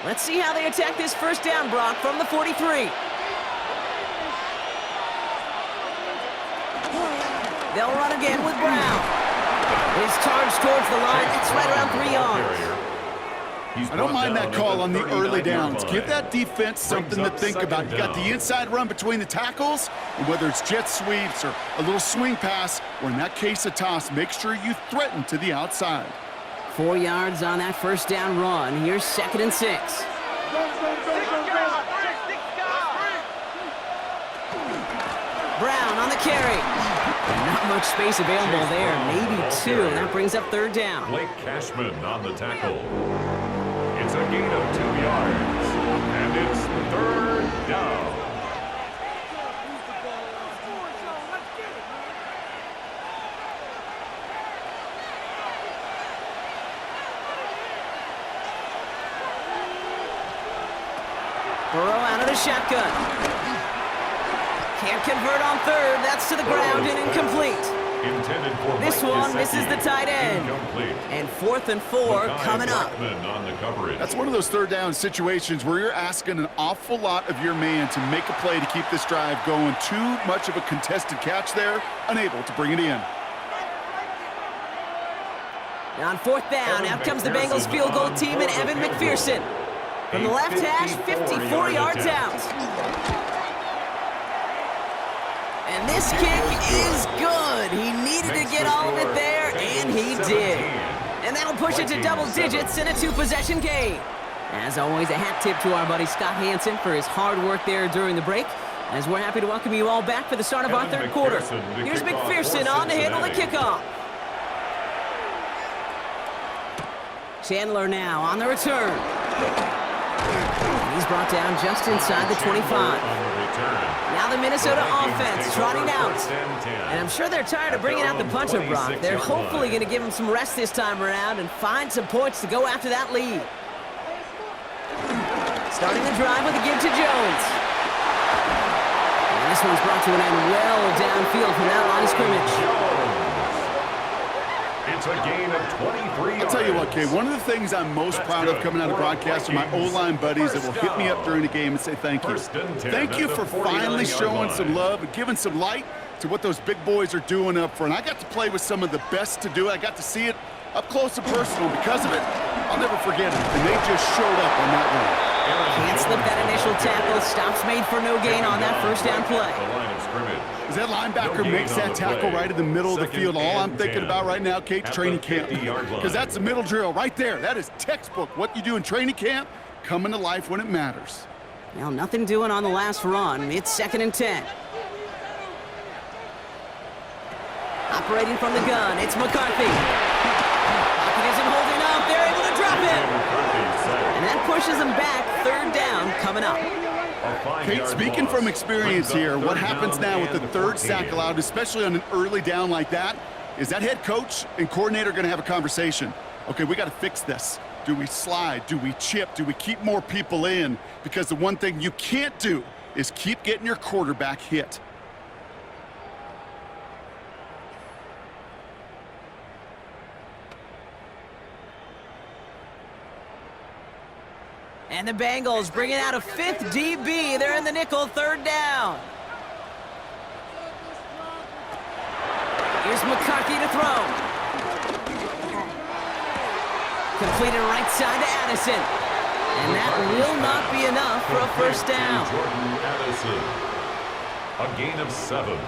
Let's see how they attack this first down, Brock, from the 43. They'll run again with Brown. His charge towards the line. It's right around 3 yards. I don't mind that call on the early downs. Give that defense something to think about. You got the inside run between the tackles, and whether it's jet sweeps or a little swing pass, or in that case a toss, make sure you threaten to the outside. 4 yards on that first down run. Here's 2nd and 6. Brown on the carry. Not much space available there. Maybe 2. That brings up 3rd down. Blake Cashman on the tackle. It's a gain of 2 yards. And it's 3rd down. Burrow out of the shotgun. Can't convert on 3rd. That's to the ground and incomplete. Intended for This Mike one misses the Gesicki. tight end. Incomplete. And 4th and 4 coming up. Blackman on the coverage. That's one of those third down situations where you're asking an awful lot of your man to make a play to keep this drive going. Too much of a contested catch there, unable to bring it in. Now on 4th down, out comes the Bengals field goal team and Evan McPherson. From the left hash, 54 yards out. And this kick is good. He needed to get all of it there, and he did. And that'll push it to double digits in a 2-possession game. As always, a hat tip to our buddy Scott Hansen for his hard work there during the break, as we're happy to welcome you all back for the start of our third quarter. Here's McPherson on to handle the kickoff. Chandler now on the return. He's brought down just inside the 25. Now the Minnesota offense trotting out. And I'm sure they're tired of bringing out the punter, Brock. They're hopefully going to give him some rest this time around and find some points to go after that lead. Starting the drive with a give to Jones. And this one's brought to an end well downfield from that line of scrimmage. It's a gain of 23 yards. I'll tell you what, Kay, one of the things I'm most proud of coming out of broadcast are my O-line buddies that will hit me up during the game and say thank you. Thank you for finally showing some love and giving some light to what those big boys are doing up front. I got to play with some of the best to do it. I got to see it up close and personal. Because of it, I'll never forget it. And they just showed up on that one. Can't slip that initial tackle. Stops made for no gain on that first down play. The line of scrimmage. As that linebacker makes that tackle right in the middle of the field, all I'm thinking about right now, Kate, training camp. Because that's the middle drill right there. That is textbook. What you do in training camp, coming to life when it matters. Well, nothing doing on the last run. It's 2nd and 10. Operating from the gun, it's McCarthy. Pocket isn't holding up. They're able to drop him. And that pushes them back. 3rd down coming up. Kate, speaking from experience here, what happens now with the 3rd sack allowed, especially on an early down like that, is that head coach and coordinator going to have a conversation. Okay, we got to fix this. Do we slide? Do we chip? Do we keep more people in? Because the one thing you can't do is keep getting your quarterback hit. And the Bengals bringing out a 5th DB. They're in the nickel, 3rd down. Here's McCarthy to throw. Completed right side to Addison. And that will not be enough for a 1st down. A gain of 7.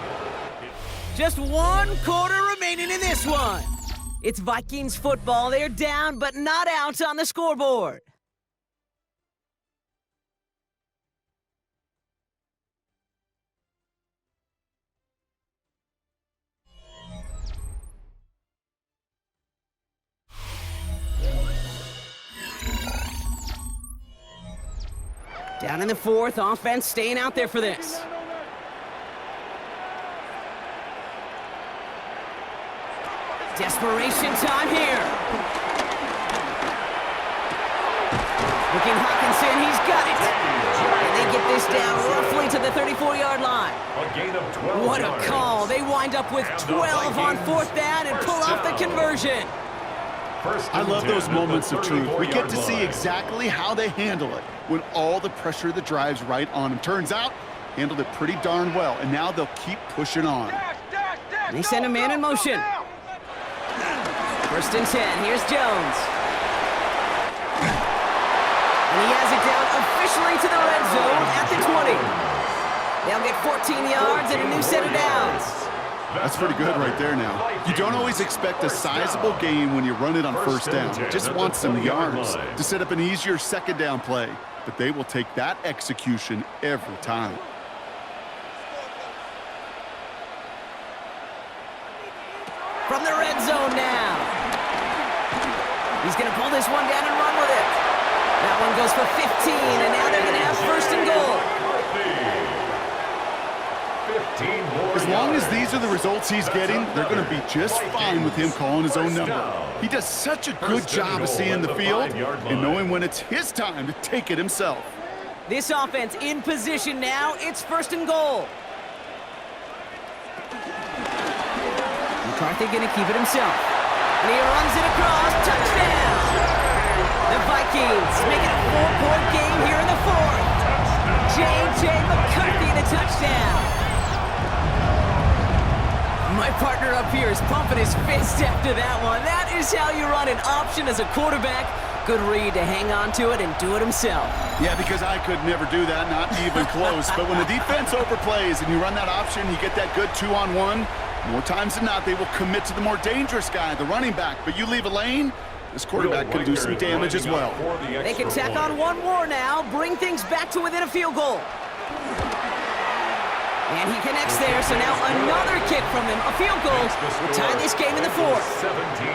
Just 1 quarter remaining in this one. It's Vikings football. They're down, but not out on the scoreboard. Down in the 4th, offense staying out there for this. Desperation time here. Looking Hawkinson, he's got it. And they get this down roughly to the 34-yard line. A gain of 12 What a yards. call. They wind up with 12 on 4th down and pull off the conversion. I love those moments of truth. We get to see exactly how they handle it when all the pressure that drives right on them. Turns out, handled it pretty darn well, and now they'll keep pushing on. They send a man in motion. 1st and 10, here's Jones. And he has it down officially to the red zone at the 20. They'll get 14 yards and a new set of downs. That's pretty good right there now. You don't always expect a sizable gain when you run it on 1st down. You just want some yards to set up an easier 2nd down play. But they will take that execution every time. From the red zone now. He's going to pull this one down and run with it. That one goes for 15, and now they're going to have 1st and goal. As long as these are the results he's getting, they're going to be just fine with him calling his own number. He does such a good job of seeing the field and knowing when it's his time to take it himself. This offense in position now. It's 1st and goal. McCarthy going to keep it himself. And he runs it across. Touchdown! The Vikings make it a 4-point game here in the fourth. J.J. McCarthy, the touchdown. My partner up here is pumping his fist after that one. That is how you run an option as a quarterback. Good read to hang on to it and do it himself. Yeah, because I could never do that, not even close. But when the defense overplays and you run that option, you get that good 2-on-1, more times than not, they will commit to the more dangerous guy, the running back. But you leave a lane, this quarterback can do some damage as well. They can tack on one more now, bring things back to within a field goal. And he connects there, so now another kick from him, a field goal will tie this game in the fourth. 17,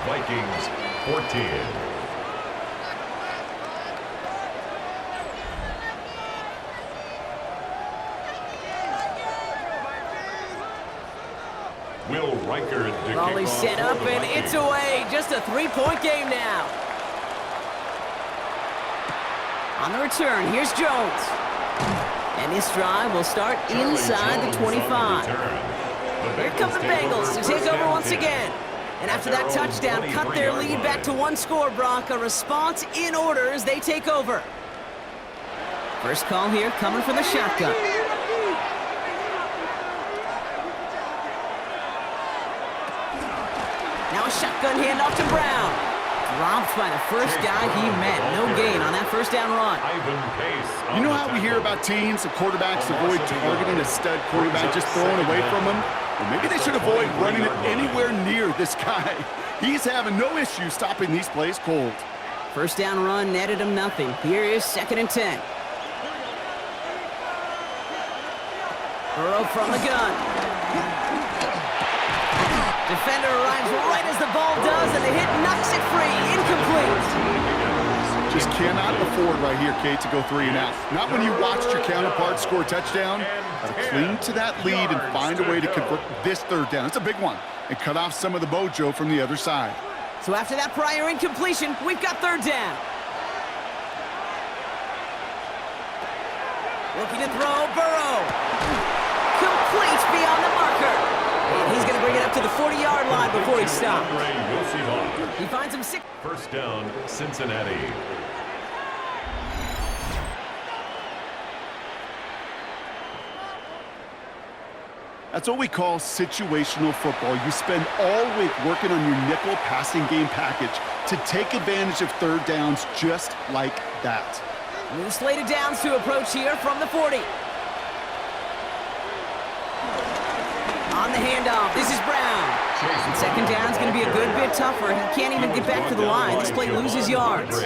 Vikings 14. Will Riker to Volley kick off set up, for the and it's Vikings. away. Just a 3-point game now. On the return, here's Jones. And this drive will start inside the 25. Here come the Bengals to take over once again. And after that touchdown, cut their lead back to one score, Brock. A response in order as they take over. First call here coming from the shotgun. Now a shotgun handoff to Brown. Dropped by the first guy he met. No gain on that first down run. You know how we hear about teams and quarterbacks avoid targeting a stud quarterback, just throwing away from him? Well, maybe they should avoid running it anywhere near this guy. He's having no issue stopping these plays cold. First down run netted him nothing. Here is 2nd and 10. Burrow from the gun. Defender arrives right as the ball does, and the hit knocks it free. Incomplete. Just cannot afford right here, Kate, to go 3 and out. Not when you watched your counterpart score a touchdown. Gotta cling to that lead and find a way to convert this 3rd down. It's a big one. And cut off some of the mojo from the other side. So after that prior incompletion, we've got 3rd down. Looking to throw, Burrow. Complete beyond the marker. And he's going to bring it up to the 40-yard line before he stops. He finds him 6. First down, Cincinnati. That's what we call situational football. You spend all week working on your nickel passing game package to take advantage of 3rd downs just like that. New slated downs to approach here from the 40. On the handoff, this is Brown. And 2nd down's going to be a good bit tougher. He can't even get back to the line. This play loses yards.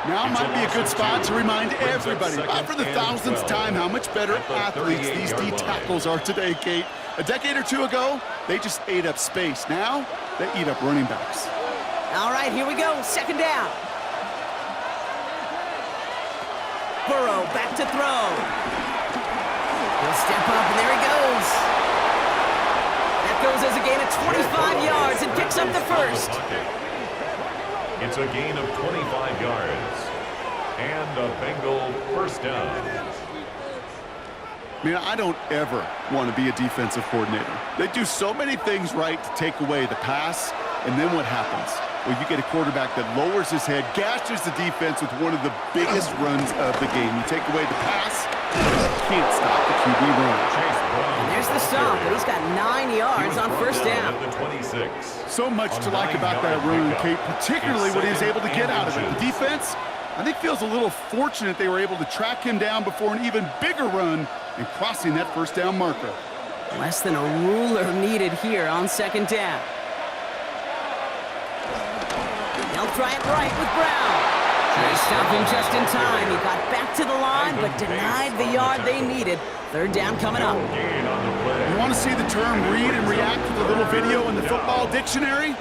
Now might be a good spot to remind everybody, for the 1000th time, how much better athletes these D tackles are today, Kate. A decade or 2 ago, they just ate up space. Now, they eat up running backs. All right, here we go. 2nd down. Burrow back to throw. He'll step up, and there he goes. That goes as a gain of 25 yards and picks up the first. It's a gain of 25 yards. And a Bengal first down. Man, I don't ever want to be a defensive coordinator. They do so many things right to take away the pass, and then what happens? Well, you get a quarterback that lowers his head, gashes the defense with one of the biggest runs of the game. You take away the pass, you can't stop the QB run. And there's the stop, but he's got 9 yards on first down. So much to like about that run, Kate, particularly what he was able to get out of it. The defense, I think, feels a little fortunate they were able to track him down before an even bigger run and crossing that first down marker. Less than a ruler needed here on 2nd down. They'll try it right with Brown. They stopped him just in time. He got back to the line, but denied the yard they needed. 3rd down coming up. You want to see the term read and react with a little video in the football dictionary?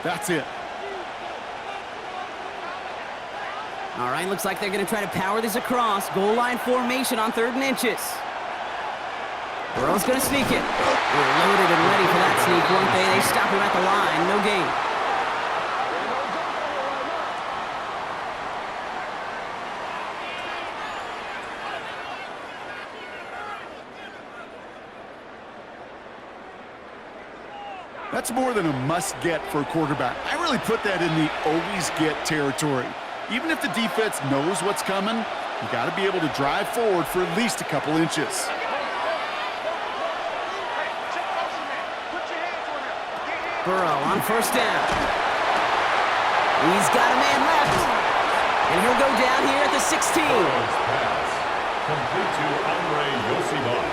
That's it. All right, looks like they're going to try to power this across. Goal line formation on 3rd and inches. Burrow's going to sneak it. They're loaded and ready for that sneak, weren't they? They stop him at the line. No gain. That's more than a must-get for a quarterback. I really put that in the always-get territory. Even if the defense knows what's coming, you got to be able to drive forward for at least a couple inches. Burrow on first down. He's got a man left. And he'll go down here at the 16. Pass. Complete to Andre Yosibach.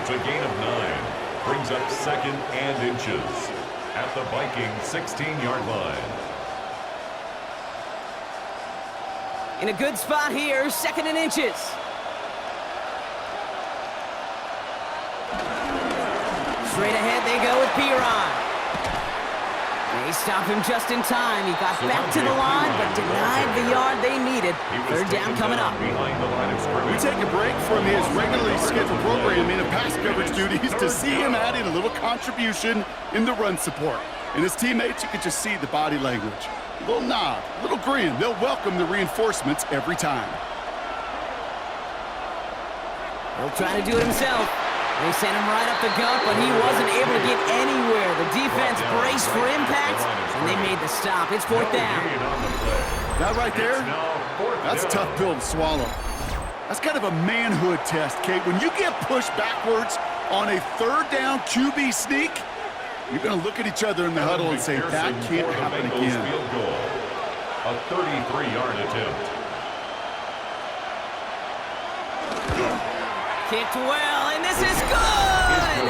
It's a gain of 9. Brings up 2nd and inches at the Vikings 16-yard line. In a good spot here, 2nd and inches. Straight ahead they go with Tiburon. They stop him just in time. He got back to the line, but denied the yard they needed. 3rd down coming up. We take a break from his regularly scheduled programming of pass coverage duties to see him add in a little contribution in the run support. And his teammates, you can just see the body language. A little nod, a little grin. They'll welcome the reinforcements every time. He'll try to do it himself. They sent him right up the gut, but he wasn't able to get anywhere. The defense braced for impact, and they made the stop. It's 4th down. That right there, that's a tough pill to swallow. That's kind of a manhood test, Kate. When you get pushed backwards on a 3rd down QB sneak, you're going to look at each other in the huddle and say, that can't happen again. A 33-yard attempt. Kicked well, and this is good!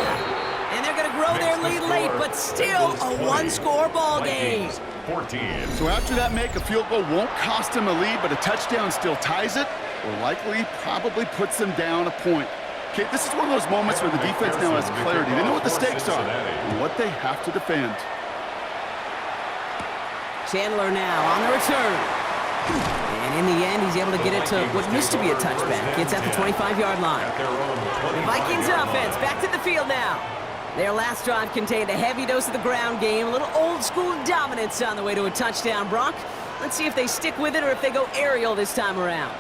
And they're going to grow their lead late, but still a one-score ball game. 14. So after that make, a field goal won't cost him a lead, but a touchdown still ties it, or likely probably puts them down a point. Okay, this is one of those moments where the defense now has clarity. They know what the stakes are and what they have to defend. Chandler now on the return. And in the end, he's able to get it to what used to be a touchback. It's at the 25-yard line. The Vikings offense back to the field now. Their last drive contained a heavy dose of the ground game, a little old-school dominance on the way to a touchdown, Brock. Let's see if they stick with it or if they go aerial this time around.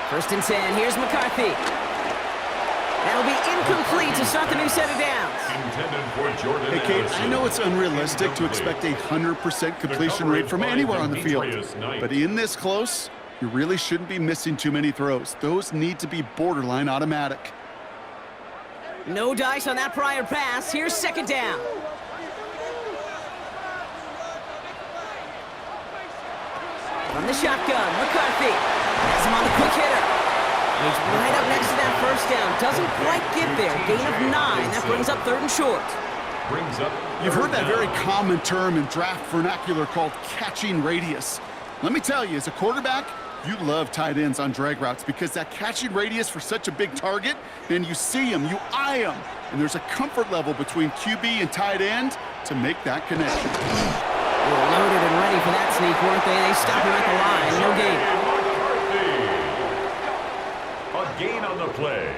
1st and 10. Here's McCarthy. That'll be incomplete to start the new set of downs. Hey, Kate, I know it's unrealistic to expect a 100% completion rate from anywhere on the field, but in this close, you really shouldn't be missing too many throws. Those need to be borderline automatic. No dice on that prior pass. Here's 2nd down. From the shotgun, McCarthy has him on the quick hitter. He's right up next to that 1st down. Doesn't quite get there. Gain of 9. That brings up 3rd and short. You've heard that very common term in draft vernacular called catching radius. Let me tell you, as a quarterback, you love tight ends on drag routes because that catching radius for such a big target, and you see him, you eye him, and there's a comfort level between QB and tight end to make that connection. They were loaded and ready for that sneak, weren't they? They stopped him at the line. No gain. A gain on the play.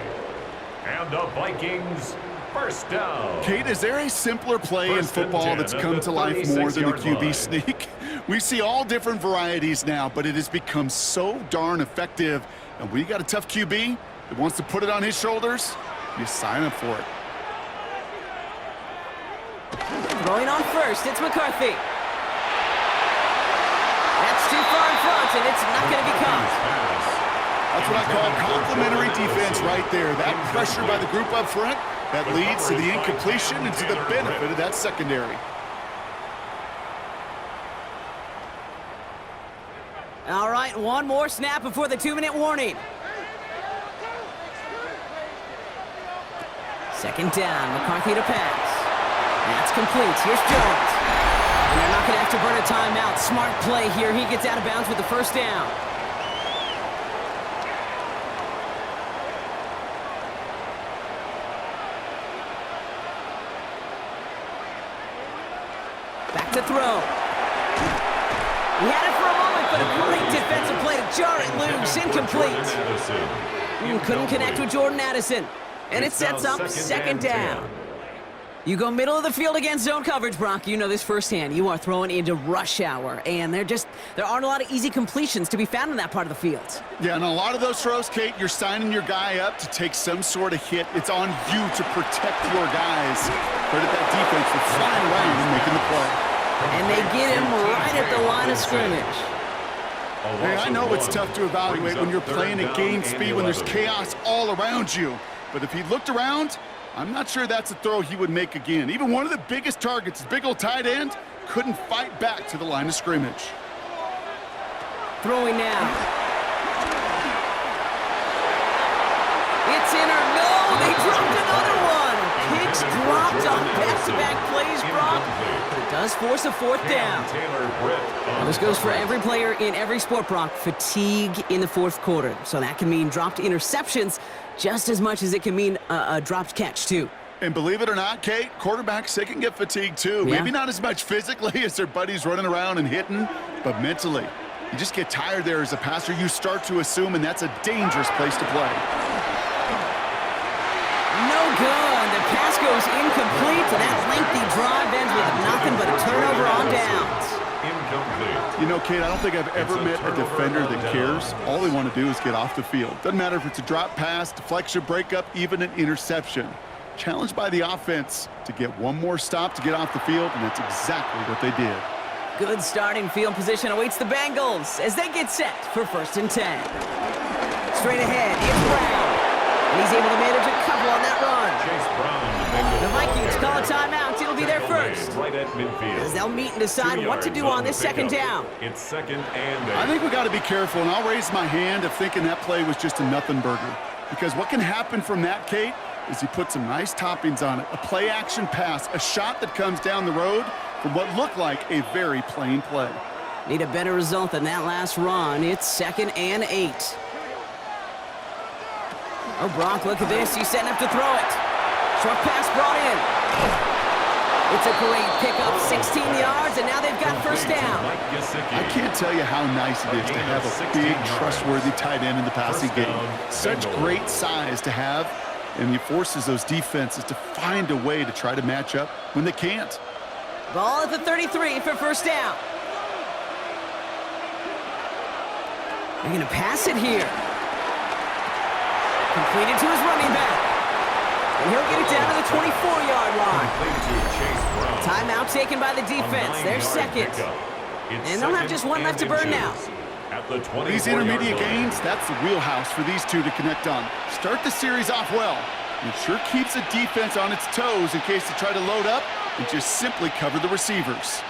And the Vikings 1st down. Kate, is there a simpler play in football that's come to life more than the QB sneak? We see all different varieties now, but it has become so darn effective. And when you got a tough QB that wants to put it on his shoulders, you sign up for it. Throwing on first, it's McCarthy. That's too far in front, and it's not going to be caught. That's what I call complimentary defense right there. That pressure by the group up front, that leads to the incompletion and to the benefit of that secondary. All right, one more snap before the 2-minute warning. 2nd down, McCarthy to pass. That's complete. Here's Jones. And they're not going to have to burn a timeout. Smart play here. He gets out of bounds with the 1st down. Back to throw. He had it for a moment, but a great defensive play to jar it loose. Incomplete. Couldn't connect with Jordan Addison. And it sets up 2nd down. You go middle of the field against zone coverage, Brock. You know this firsthand. You are throwing into rush hour, and there aren't a lot of easy completions to be found in that part of the field. Yeah, and a lot of those throws, Kate, you're signing your guy up to take some sort of hit. It's on you to protect your guys. Credit that defense for flying around and making the play. And they get him right at the line of scrimmage. Hey, I know it's tough to evaluate when you're playing at game speed, when there's chaos all around you. But if he looked around, I'm not sure that's a throw he would make again. Even one of the biggest targets, his big old tight end, couldn't fight back to the line of scrimmage. Throwing now. It's in or no, they dropped another one. Picks dropped on back-to-back plays, Brock. But it does force a fourth down. Now, this goes for every player in every sport, Brock. Fatigue in the fourth quarter. So that can mean dropped interceptions just as much as it can mean a dropped catch, too. And believe it or not, Kate, quarterbacks, they can get fatigued, too. Yeah. Maybe not as much physically as their buddies running around and hitting, but mentally. You just get tired there as a passer. You start to assume, and that's a dangerous place to play. No good. The pass goes incomplete, and that lengthy drive ends with nothing but a turnover on downs. Incomplete. You know, Kate, I don't think I've ever met a defender that cares. All they want to do is get off the field. Doesn't matter if it's a drop pass, deflection, breakup, even an interception. Challenged by the offense to get one more stop to get off the field, and that's exactly what they did. Good starting field position awaits the Bengals as they get set for 1st and 10. Straight ahead, it's Brown. And he's able to manage a couple on that run. Chase Brown. The Vikings call a timeout. It'll be their first. Right at midfield. As they'll meet and decide what to do on this second down. It's 2nd and 8. I think we got to be careful, and I'll raise my hand of thinking that play was just a nothing burger. Because what can happen from that, Kate, is he put some nice toppings on it. A play-action pass, a shot that comes down the road for what looked like a very plain play. Need a better result than that last run. It's 2nd and 8. Oh, Brock, look at this. He's setting up to throw it. Short pass brought in. It's a great pickup, 16 yards, and now they've got 1st down. I can't tell you how nice it is to have a big, trustworthy tight end in the passing game. Such great size to have, and he forces those defenses to find a way to try to match up when they can't. Ball at the 33 for 1st down. They're going to pass it here. Completed to his running back. And he'll get it down to the 24-yard line. Timeout taken by the defense. They're 2nd. And they'll have just one left to burn now. These intermediate gains, that's the wheelhouse for these two to connect on. Start the series off well. It sure keeps the defense on its toes in case they try to load up and just simply cover the receivers.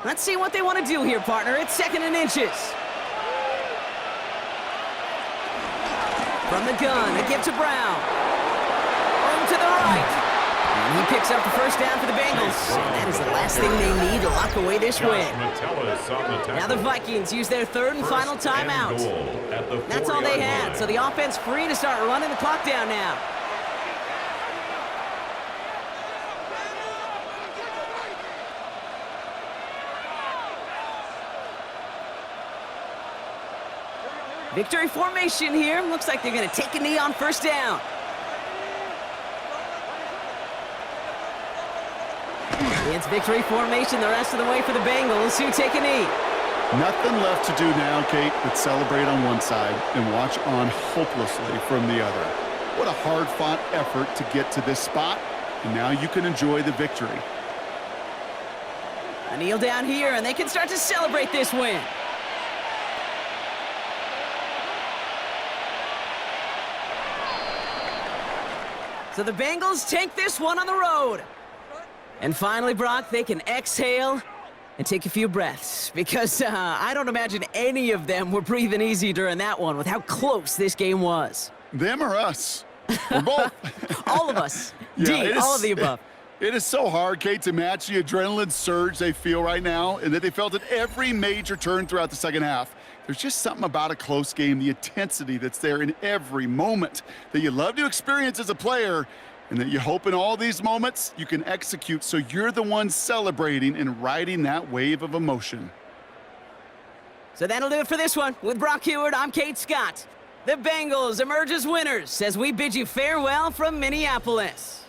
Let's see what they want to do here, partner. It's 2nd and inches. From the gun, a give to Brown. Home to the right. And he picks up the 1st down for the Bengals. And that is the last thing they need to lock away this win. Now the Vikings use their 3rd and final timeout. That's all they had, so the offense free to start running the clock down now. Victory formation here. Looks like they're going to take a knee on 1st down. It's victory formation the rest of the way for the Bengals, who take a knee. Nothing left to do now, Kate, but celebrate on one side and watch on hopelessly from the other. What a hard-fought effort to get to this spot, and now you can enjoy the victory. A kneel down here, and they can start to celebrate this win. So the Bengals take this one on the road. And finally, Brock, they can exhale and take a few breaths. Because I don't imagine any of them were breathing easy during that one with how close this game was. Them or us? We're both. All of us. Yeah, all of the above. It is so hard, Kate, to match the adrenaline surge they feel right now and that they felt at every major turn throughout the second half. There's just something about a close game, the intensity that's there in every moment that you love to experience as a player, and that you hope in all these moments you can execute so you're the one celebrating and riding that wave of emotion. So that'll do it for this one. With Brock Heward, I'm Kate Scott. The Bengals emerge as winners as we bid you farewell from Minneapolis.